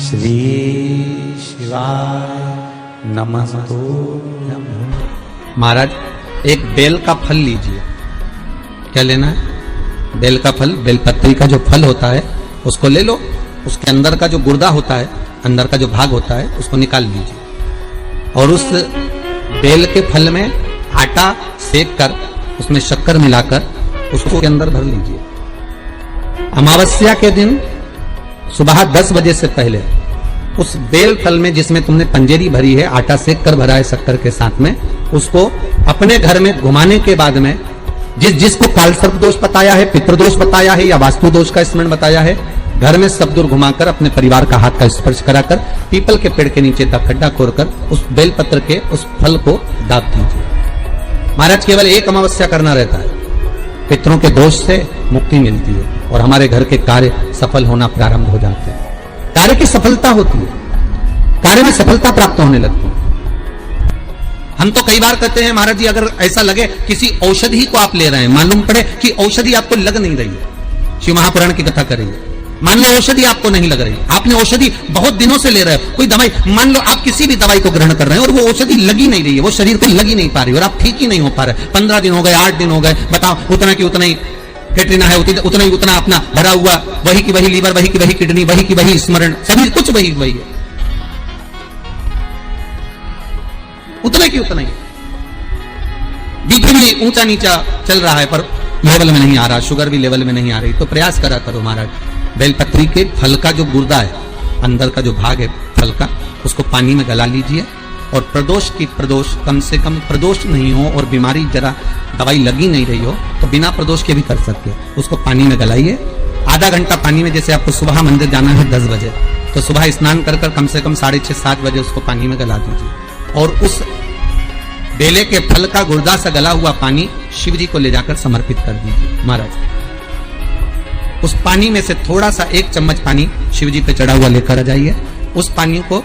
श्री शिवाय नमस्तु। महाराज एक बेल का फल लीजिए। क्या लेना है? बेल का फल, बेलपत्री का जो फल होता है उसको ले लो। उसके अंदर का जो गुर्दा होता है, अंदर का जो भाग होता है, उसको निकाल लीजिए और उस बेल के फल में आटा सेक कर उसमें शक्कर मिलाकर उसको के अंदर भर लीजिए। अमावस्या के दिन सुबह 10 बजे से पहले उस बेल फल में जिसमें तुमने पंजेरी भरी है, आटा सेक कर भरा है शक्कर के साथ में, उसको अपने घर में घुमाने के बाद में जिसको कालसर्प दोष बताया है, पितृदोष बताया है या वास्तु दोष का स्मरण बताया है, घर में सब दूर घुमाकर अपने परिवार का हाथ का स्पर्श कराकर पीपल के पेड़ के नीचे तक खड्डा खोदकर उस बेलपत्र के उस फल को दाब दीजिए। महाराज केवल एक अमावस्या करना रहता है, पितरों के दोष से मुक्ति मिलती है और हमारे घर के कार्य सफल होना प्रारंभ हो जाते हैं। कार्य की सफलता होती है, कार्य में सफलता प्राप्त होने लगती है। हम तो कई बार कहते हैं महाराज जी, अगर ऐसा लगे किसी औषधि को आप ले रहे हैं, मालूम पड़े कि औषधि आपको लग नहीं रही है, शिव महापुराण की कथा करेंगे, मान लो औषधि आपको नहीं लग रही, आपने औषधि बहुत दिनों से ले रहे हो, कोई दवाई, मान लो आप किसी भी दवाई को ग्रहण कर रहे हैं और वो औषधि लगी नहीं रही है, वो शरीर को लगी नहीं पा रही और आप ठीक ही नहीं हो पा रहे, 15 दिन हो गए, 8 दिन हो गए, बताओ उतना की उतना ही कैटरीना है, उतना ही उतना अपना भरा हुआ, वही की वही लीवर, वही की वही किडनी, वही की वही स्मरण, सभी कुछ वही वही है, उतने की उतना ही। बीपी भी ऊंचा नीचा चल रहा है पर लेवल में नहीं आ रहा, शुगर भी लेवल में नहीं आ रही, तो प्रयास करा करो महाराज, बेलपत्री के फल का जो गुर्दा है, अंदर का जो भाग है फल का, उसको पानी में गला लीजिए और प्रदोष की प्रदोष, कम से कम प्रदोष नहीं हो और बीमारी जरा दवाई लगी नहीं रही हो तो बिना प्रदोष के भी कर सकते हो, उसको पानी में गलाइए। आधा घंटा पानी में, जैसे आपको सुबह मंदिर जाना है 10 बजे, तो सुबह स्नान कर कम से कम 6:30-7 बजे उसको पानी में गला दीजिए और उस बेले के फल का गुर्दा से गला हुआ पानी शिव जी को ले जाकर समर्पित कर दीजिए। महाराज उस पानी में से थोड़ा सा 1 चम्मच पानी शिव जी पे चढ़ा हुआ लेकर आ जाइए। उस पानी को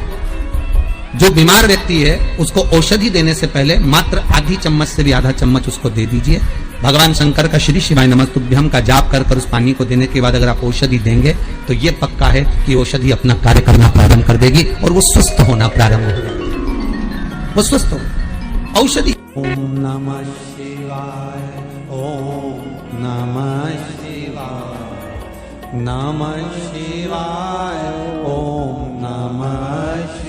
जो बीमार व्यक्ति है उसको औषधि देने से पहले मात्र आधी चम्मच से भी आधा चम्मच उसको दे दीजिए। भगवान शंकर का श्री शिवाय नमस्तुभ्यम का जाप कर उस पानी को देने के बाद अगर आप औषधि देंगे तो ये पक्का है कि औषधि अपना कार्य करना प्रारंभ कर देगी और वो स्वस्थ होना प्रारंभ हो जाएगी, वो स्वस्थ हो औषधि। ओम नमः शिवाय, ओम नमः शिवाय, नमः शिवाय, ओम नमः शिवाय।